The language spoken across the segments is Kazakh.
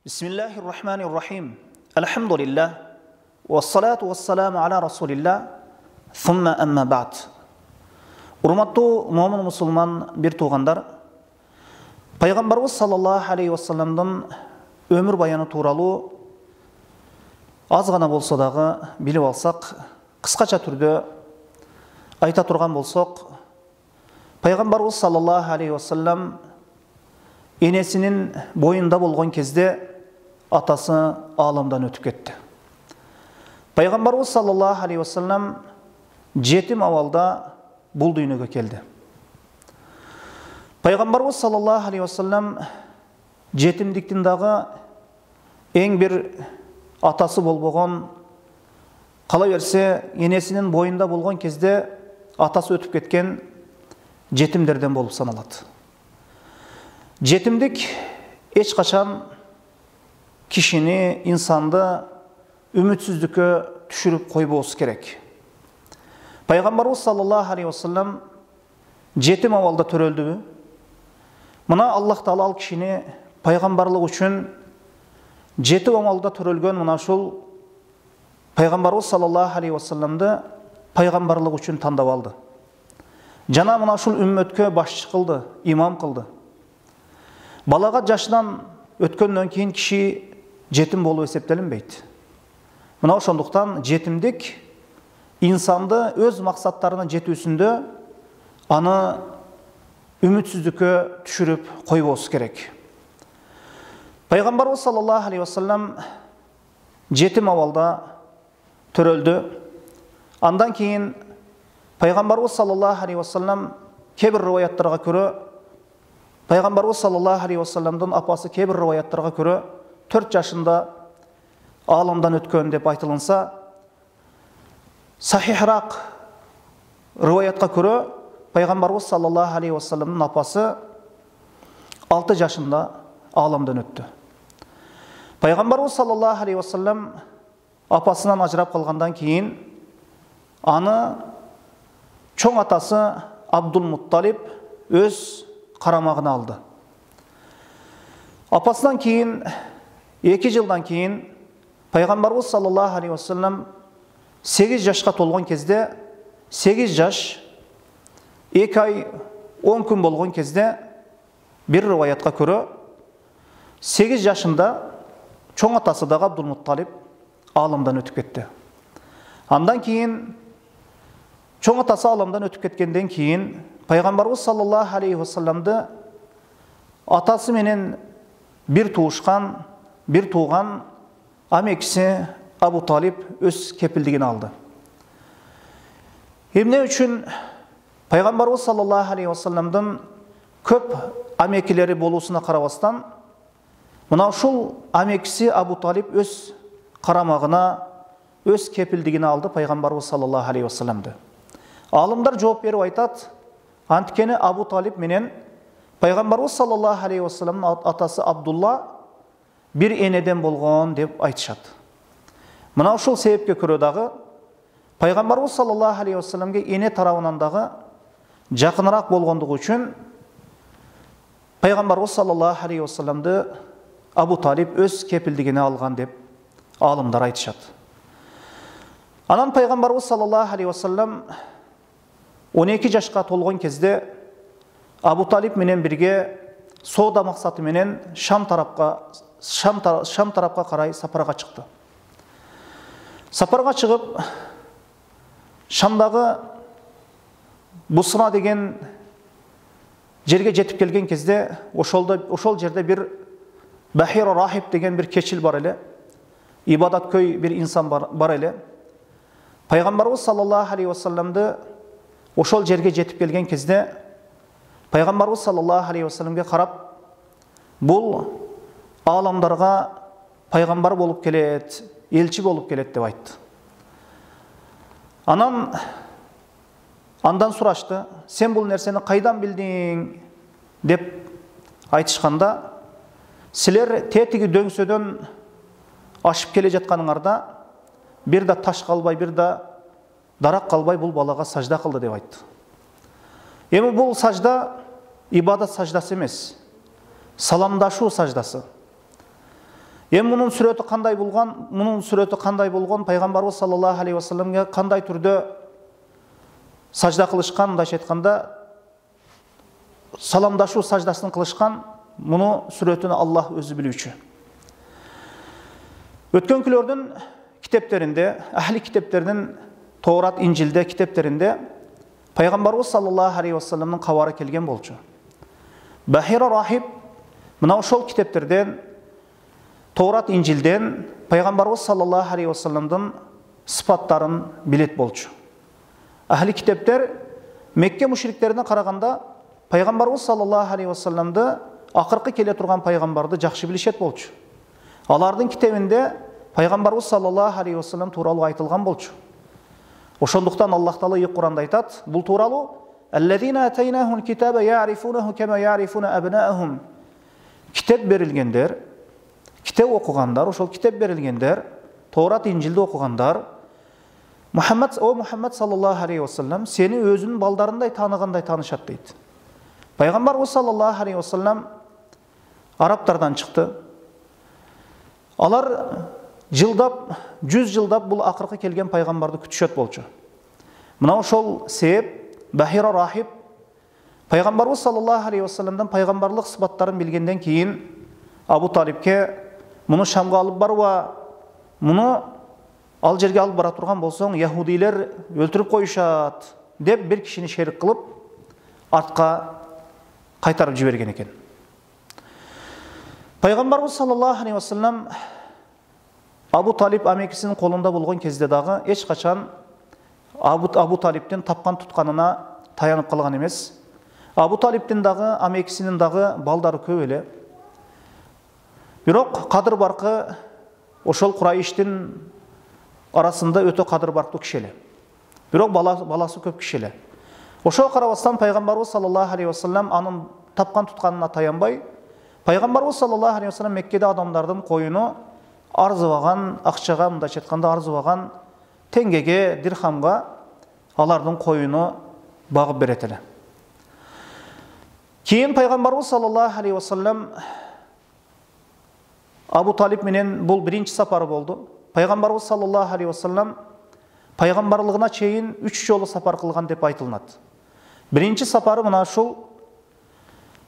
Bismillahirrahmanirrahim. Elhamdülillah. Vessalatu vesselamu ala Rasulillah. Thumma amma ba'd. Урматтуу момун мусулман бир туугандар, пайгамбарыбыз саллаллаху алейхи вассаламдын өмүр баяны тууралуу аз гана болсо дагы билип алсак, кыскача түрдө айта турган болсок, пайгамбарыбыз саллаллаху алейхи вассалам энесинин боюнда болгон кезде атасы аламдан өтүп кетти. Пайгамбарыбыз саллаллаху алейхи вассалам жетим абалда бул дүйнөгө келди. Пайгамбарыбыз саллаллаху алейхи вассалам жетимдиктин дагы эң бир атасы болбогон, кала берсе энесинин боюнда болгон кезде атасы өтүп кеткен жетимдерден болуп саналат. Жетимдик эч качан кишини, инсанды үмүтсүздүккө түшүрүп койбосу керек. Пайгамбарыбыз саллаллаху алейхи вассалам жетим абалда төрөлдүбү? Мына Аллах Таала ал кишини пайгамбарлык үчүн жетим абалда төрөлгөн мына ушул пайгамбарыбыз саллаллаху алейхи вассаламды пайгамбарлык үчүн тандап алды. Жана мына ушул үммөткө башчы кылды, имам кылды. Балагат жашынан өткөндөн кийин киши жетим болуп эсептелинбейт. Мына ошондуктан жетимдик инсанды өз максаттарына жетүүсүндө аны үмүтсүздүккө түшүрүп койбосу керек. Пайгамбарыбыз саллаллаху алейхи вассалам жетим абалда төрөлдү. Андан кийин пайгамбарыбыз саллаллаху алейхи вассалам кээ-бир риваяттарга көрө, пайгамбарыбыз саллаллаху алейхи вассаламдын апасы кээ-бир риваяттарга көрө 4 жашында аламдан өткөн деп айтылынса, сахихрак риваятка көрө пайгамбарыбыз саллаллаху алейхи вассаламдын апасы 6 жашында аламдан өттү. Пайгамбарыбыз саллаллаху алейхи вассалам апасынан ажырап калгандан кийин аны чоң атасы Абдул-Мутталиб өз карамагына алды. Апасынан кийин 2 жылдан кийин пайгамбарыбыз саллаллаху алейхи вассалам 8 жашка толгон кезде, 8 жаш 2 ай 10 күн болгон кезде бир риваятка көрө 8 жашында чоң атасы дагы Абдул-Мутталиб аламдан өтүп кетти. Андан кийин чоң атасы аламдан өтүп кеткенден кийин пайгамбарыбыз саллаллаху алейхи вассаламды атасы менен бир туушкан, бир тууган амекиси Абу Талиб өз кепилдигине алды. Эмне үчүн пайгамбарыбыз саллаллаху алейхи вассаламдын көп амекилери болуусуна карабастан, мына ушул амекиси Абу Талиб өз карамагына, өз кепилдигине алды пайгамбарыбыз саллаллаху алейхи вассаламды. Алымдар жооп берип айтат, анткени Абу Талиб менен пайгамбарыбыз саллаллаху алейхи вассаламдын атасы Абдулла бир энеден болгон деп айтышат. Мына ушул себепке көрө дагы пайгамбарыбыз саллаллаху алейхи вассаламга эне тарабынан дагы жакыныраак болгондугу үчүн пайгамбарыбыз саллаллаху алейхи вассаламды Абу Талиб өз кепилдигине алган деп алымдар айтышат. Анан пайгамбарыбыз саллаллаху алейхи вассалам 12 жашка толгон кезде Абу Талиб менен бирге соода максаты менен Шам тарапка карай сапарга чыкты. Сапарга чыгып, Шамдагы Бусра деген жерге жетип келген кезде ошол жерде бир Бахира Рахиб деген бир кечил бар эле, ибадаткөй бир инсан бар эле. Пайгамбарыбыз саллаллаху алейхи вассаламды ошол жерге жетип келген кезде пайгамбарыбыз саллаллаху алейхи вассаламга карап, бул аламдарга пайгамбар болуп келет, элчи болуп келет деп айтты. Андан сурашты, сен бул нерсени кайдан билдиң деп айтышканда, силер тетиги дөңсөдөн ашып келе жатканыңарда бир да таш калбай, бир да дарак калбай бул балага сажда кылды деп айтты. Эми бул сажда ибадат саждасы эмес, саламдашуу саждасы. Мұның сүреті қандай болған, пайғамбарыбыз саллаллаху алейхи уассаламға қандай түрде сажда қылышқан, мындайша айтқанда саламдашу саждасын қылышқан, мұны сүретіні Аллах өзі білуші. Өткен күлердің китептерінде, әхли китептердің Тоғрат, Инжилде китептерінде пайғамбарыбыз саллаллаху алейхи уассаламның қабары келген болчу. Бахира Рахиб мынау шол китептерден, Тоғрат, Инжилден пайғамбарыбыз саллаллаху алейхи уассаламдың сыпаттарын билет болчу. Әхли китептер Мекке мушриктеріне қарағанда пайғамбарыбыз саллаллаху алейхи уассаламды ақырқы келе тұрған пайғамбарды жақсы білешет болчу. Алардың китебінде пайғамбарыбыз саллаллаху алейхи уассалам туралы айтылған болчу. Ошондуктан Аллах Таала Құранда айтады, бұл туралы «Аллазина атайнахул китаба я'рифунаху кама я'рифуна абнаахум». Китеп берілгендер, китеп оқығандар, ошол китеп берілгендер, Тоғрат, Инжилді оқығандар, Мұхаммад саллаллаху алейхи уассалам сені өзінің балдарындай танығандай танышат дейді. Пайғамбарыбыз саллаллаху алейхи уассалам арабтардан шықты. Алар жылдап, 100 жылдап бұл ақырқы келген пайғамбарды күтішет болчу. Мынау шол себеп Бахира Рахиб пайғамбарыбыз саллаллаху алейхи уассаламдан пайғамбарлық сыпаттарын білгенден кейін Абу Талибке мұны Шамға алып баруа, мұны ал жерге алып бара тұрған болсаң, яһудилер өлтіріп қойышат деп бір кішіні шерік қылып артқа қайтарып жіберген екен. Пайғамбарыбыз саллаллаху алейхи уассалам Абу Талиб амекісінің қолында болған кезде дағы ешқашан Абу Талибтен тапқан тұтқанына таянып қалған емес. Абу Талибтен дағы амекісінің дағы балдары көп еле. Бирок қадыр барқы ошол Құрайыштың арасында өте қадыр барқы кішелі. Бирок баласы көп кішелі. Ошол қарабастан пайғамбарыбыз саллаллаху алейхи уассалам анын тапқан тұтқанына таянбай, пайғамбарыбыз саллаллаху алейхи уассалам Меккеде адамдардың қойыны арзыбаған, ақшаға, мындайша айтканда арзыбаған теңгеге, дирхамға алардың қойыны бағып беретелі. Кейін пайғамбарыбыз саллаллаху алейхи уассалам Абу Талиб менен бұл бірінші сапары болды. Пайғамбарыбыз саллаллаху алейхи уассалам пайғамбарлығына чейін 3 жолы сапар қылған деп айтылынады. Бірінші сапары мына шул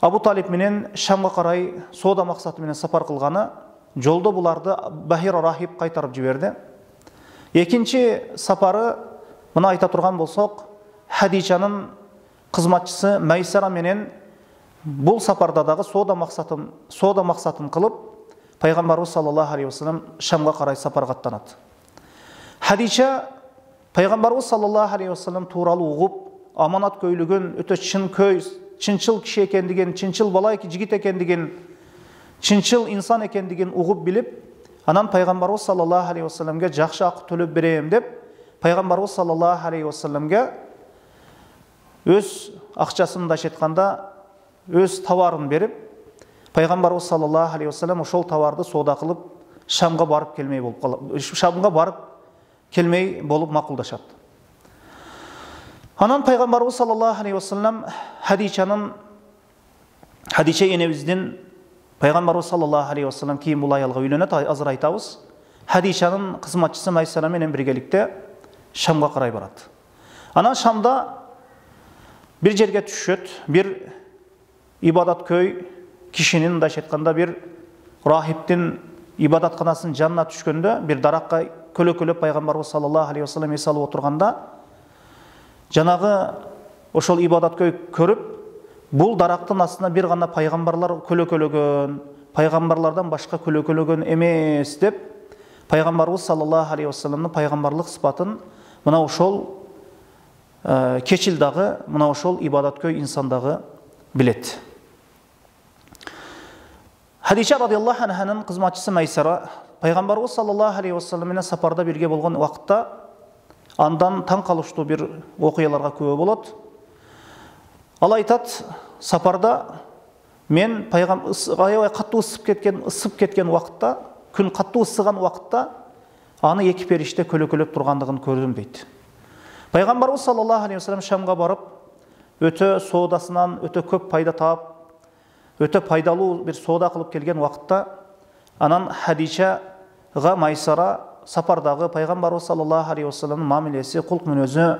Абу Талиб менен Шамға қарай сода мақсаты менен сапар қылғаны, жолда бұларды Бахира Рахиб қайтарып жіберді. Екінші сапары мына айта тұрған болсақ, Хадичаның қызматшысы Майсара менен бұл сапардадағы сода мақсатын қылып, пайғамбарыбыз саллаллаху алейхи уассалам Шамға қарай сапарға аттанады. Хадича пайғамбарыбыз саллаллаху алейхи уассалам туралы ұғып, аманат көйлігін, өте чынчыл кіші екендігін, чынчыл бала жігіт екендігін, чынчыл инсан екендігін ұғып біліп, анан пайғамбарыбыз саллаллаху алейхи уассаламға жақсы ақы төлеп берем деп, пайғамбарыбыз саллаллаху алейхи уассаламға өз ақшасын да жетқанда өз тауарын беріп, пайғамбарыбыз саллаллаху алейхи уассалам ошол тауарды сода қылып Шамға барып келмей болып мақұлдашады. Анан пайғамбарыбыз саллаллаху алейхи уассалам Хадича енебізден пайғамбарыбыз саллаллаху алейхи уассалам кейін бұл аялға үйленеді, азыр айтабыз. Хадичаның қызматшысы Майсара менен біргелікте Шамға қарай барады. Анан Шамда бір жерге түшет, бір ибадат көй кишинин, мындайша айтканда, бір рахиптин ибадатханасын жанына түшкөндө, бір дараққа көлөкөлөп пайғамбарыбыз саллаллаху алейхи уассалам эс алып отырғанда, жанагы ошол ибадат көй көрүп, бұл дарақтың астына бір ғана пайғамбарлар көлөкөлөгөн, пайғамбарлардан башқа көлөкөлөгөн эмес деп, пайғамбарыбыз саллаллаху алейхи уассаламдын пайғамбарлық сыпатын мына ошол кечилдагы, мына ошол ибадат көй инсандагы билет. Хадича радиаллаху анханын қызматшысы Майсара пайғамбарыбыз саллаллаху алейхи уассалам менен сапарда бірге болған уақытта андан таң қалыштуу бір окуяларга күбө болот. Ал айтат, сапарда мен аябай катуу ысып кеткен уақытта, күн катуу ысыган уақытта аны эки периште көлөкөлөп тургандыгын көрдүм дейт. Пайғамбарыбыз саллаллаху алейхи уассалам Шамға барып, өтө содасынан өтө көп пайда таап, өте пайдалуу бір сода қылып келген уақытта Анан Хадичаға Майсара сапардағы пайғамбарыбыз саллаллаху алейхи уассаламның мамилесі, құлқ мінезі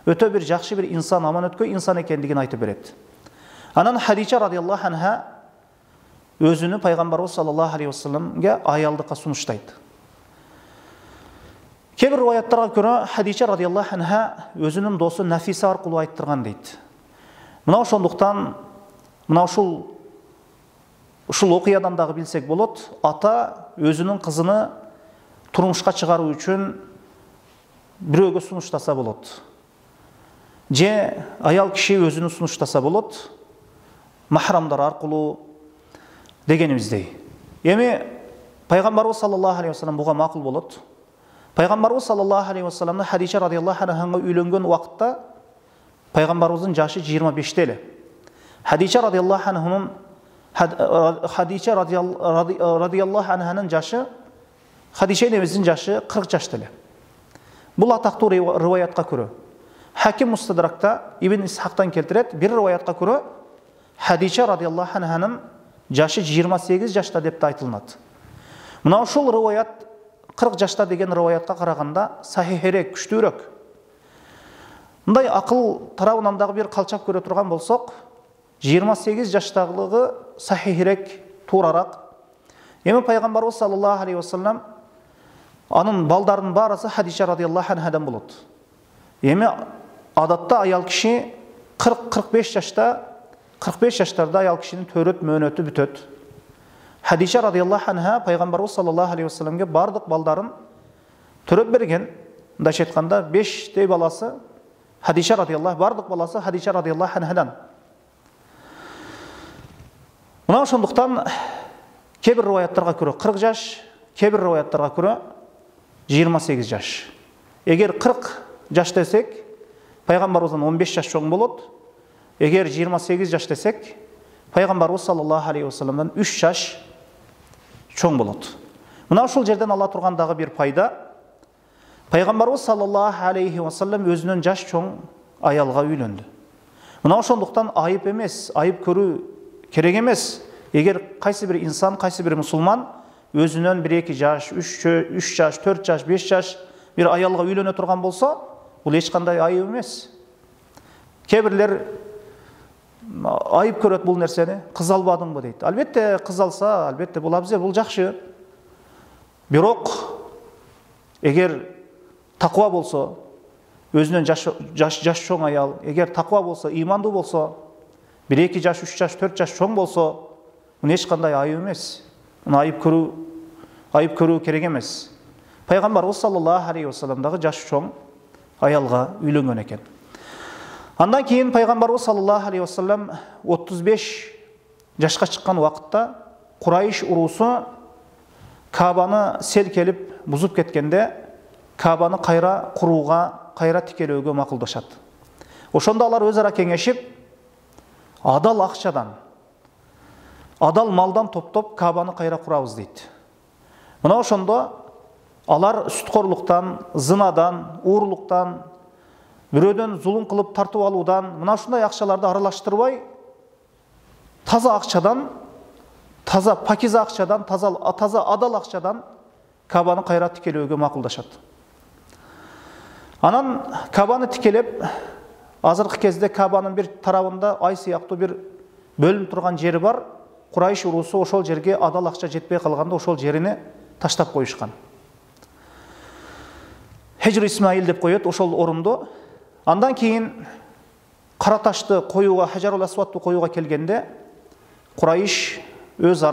өте бір жақсы бір инсан, аман өткөй инсан екендігін айтып береді. Анан Хадича радиаллаху анха өзіні пайғамбарыбыз саллаллаху алейхи уассаламға аялдыққа сұныштайды. Кейбір риwаяттарға көрі Хадича радиаллаху анха өзінің досы Нафиса арқылы айттырған дейді. Мынау сондықтан, мынау ушул окуядан дагы билсек болот, ата өзүнүн кызыны турмушка чыгаруу үчүн бирөөгө сунуштаса болот. Же аял киши өзүнүн сунуштаса болот, махрамдар аркылуу дегенибиздей. Эми пайгамбарыбыз саллаллаху алейхи вассалам буга макул болот. Пайгамбарыбыз саллаллаху алейхи вассаламны Хадича радиаллаху анхага үйлөнгөн убакытта пайгамбарыбыздын жашы 25-те эле. Хадича радиаллаху анханын жашы, Хадича энебиздин жашы 40 жашта эле. Бул атактуу риwayatка көрө. Хаким Мустадракта Ибн Исхактан келтирет, бир риwayatка көрө Хадича радиаллаху анханын жашы 28 жашта деп айтылат. Мына ушул риwayat 40 жашта деген риwayatка караганда сахихерек, күчтүүрөөк. Мындай акыл тарабынан дагы бир калчап көрө турган болсок, 28 жаштагылыгы сахихерек, туурарак. Эми пайгамбарыбыз саллаллаху алейхи вассалам анын балдарынын баарысы Хадича радиаллаху анхадан болот. Эми адатта аял киши 40-45 жашта, 45 жаштарда аял кишинин төрөт мөөнөтү бүтөт. Хадича радиаллаху анха пайгамбарыбыз саллаллаху алейхи вассаламга бардык балдарын төрөп берген. Мындайча айтканда 5 баласы Хадича радиаллаху, бардык баласы Хадича радиаллаху анхадан. Мына ошондуктан кейбир риwаяттарга көрө 40 жаш, кейбир риwаяттарга көрө 28 жаш. Эгер 40 жаш десек, пайгамбарыбыздан 15 жаш чоң болот. Эгер 28 жаш десек, пайгамбарыбыз саллаллаху алейхи вассаламдан 3 жаш чоң болот. Мына ушул жерден ала турган дагы бир пайда, пайгамбарыбыз саллаллаху алейхи вассалам өзүнөн жаш чоң аялга үйлөндү. Мына ошондуктан айып эмес, айып көрүү керек эмес. Эгер кайсы бир инсан, кайсы бир мусулман өзүнөн 1-2 жаш, 3 жаш, 4 жаш, 5 жаш бир аялга үйлөнө турган болсо, бул эч кандай айып эмес. Кебирлер айып көрөт бул нерсени, кыз албадыңбы дейт. Албетте кыз алса, албетте бул абзел, бул жакшы. Бирок эгер таква болсо, өзүнөн жаш чоң аял, эгер таква болсо, имандуу болсо, 1-2 жаш, 3 жаш, 4 жаш чоң болсо, муну эч кандай айып эмес. Муну айып көрүү керек эмес. Пайгамбарыбыз саллаллаху алейхи вассалам дагы жаш чоң аялга үйлөнгөн экен. Андан кийин пайгамбарыбыз саллаллаху алейхи вассалам 35 жашка чыккан убакытта Курайш уруусу Кабаны сел келип бузуп кеткенде, Кабаны кайра курууга, кайра тикелөөгө макулдашат. Ошондо алар өз ара кеңешип, адал акчадан, адал малдан топтоп Кабаны кайра курабыз дейт. Мына ошондо алар сүткорлуктан, зынадан, уурлуктан, бирөөдөн зулум кылып тартып алуудан, мына ушундай акчаларды аралаштырбай, таза акчадан, таза пакиза акчадан, таза адал акчадан Кабаны кайра тикелөөгө макулдашат. Анан Кабаны тикелеп, азыркы кезде Кабанын бир тарабында ай сыяктуу бир бөлүнүп турган жери бар. Курайш уруусу ошол жерге адал акча жетпей калганда ошол жерини таштап коюшкан. Хижр Исмаил деп коет ошол орунду. Андан кийин кара ташты коюуга, Хажарул Асвадты коюуга келгенде, Курайш өз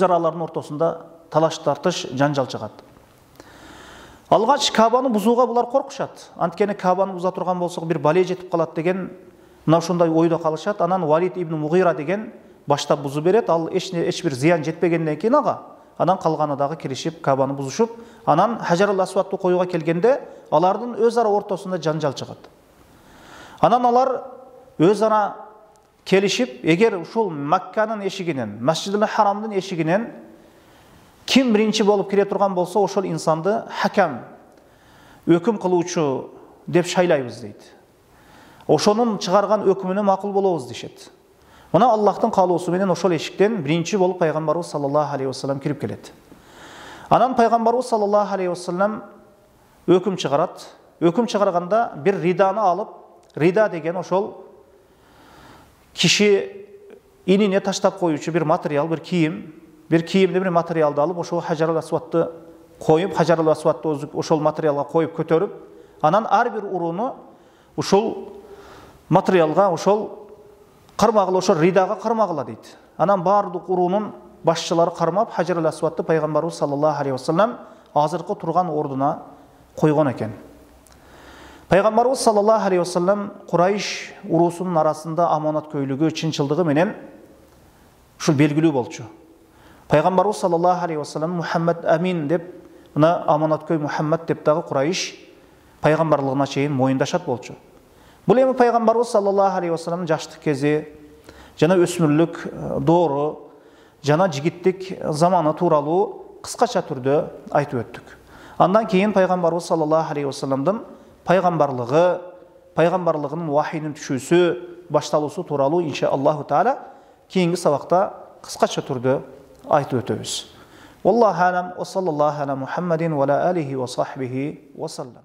араларынын ортосунда талаш тартыш, жанжал чыгат. Алгач Кабаны бузууга булар коркушат. Анткени Кабаны буза турган болсок бир бале жетип калат деген мына ушундай ойдо калышат. Анан Валид ибн Мугира деген баштап бузу берет. Ал эч бир зыян жетпегенден кийин анан калганы дагы киришип Кабаны бузушуп, анан Хажарул Асвадты коюуга келгенде алардын өз ара ортосунда жанжал чыгат. Анан алар өз ара келишип, эгер ушул Макканын эшигинен, Масжидул Харамдын эшигинен ким биринчи болуп кире турган болсо, ошол инсанды хакам, өкүм кылуучу деп шайлайбыз дейт. Ошонун чыгарган өкүмүнө макул болобуз дешет. Мына Аллахтың қалуысы менен ошол эшиктен биринчи болуп пайгамбарыбыз саллаллаху алейхи вассалам кирип келет. Анан пайгамбарыбыз саллаллаху алейхи вассалам өкүм чыгарат. Өкүм чыгарганда бир риданы алып, рида деген ошол киши инине таштап коюучу бир материал, бир кийимди бир материалды алып, ошол Хажарул Асвадты коюп, Хажарул Асвадты ошол материалга коюп көтөрүп, анан ар бир урууну ушул материалга, ошол кармагыла, ошол ридага кармагыла дейт. Анан баардык уруунун башчылары кармап, Хажарул Асвадты пайгамбарыбыз саллаллаху алейхи вассалам азыркы турган ордуна койгон экен. Пайгамбарыбыз саллаллаху алейхи вассалам Курайш уруусунун арасында аманаткөйлүгү, чынчылдыгы менен ушул белгилүү болчу. Пайгамбарыбыз саллаллаху алейхи вассалам Мухаммад Амин деп, мына аманаткөй Мухаммад деп дагы Курайш пайгамбарлыгына чейин моюндашат болчу. Бул эми пайгамбарыбыз саллаллаху алейхи вассаламдын жаштык кези, жана өсмүрлүк доору, жана жигиттик заманы тууралуу кыскача түрдө айтып өттүк. Андан кийин пайгамбарыбыз саллаллаху алейхи вассаламдын пайгамбарлыгынын вахийнин түшүүсү, башталуусу тууралуу иншаллаху таала кийинки сабакта кыскача түрдө айтып өтөбүз. Wallahu alam wa sallallahu ala Muhammadin wa ala alihi wa sahbihi wa sallam.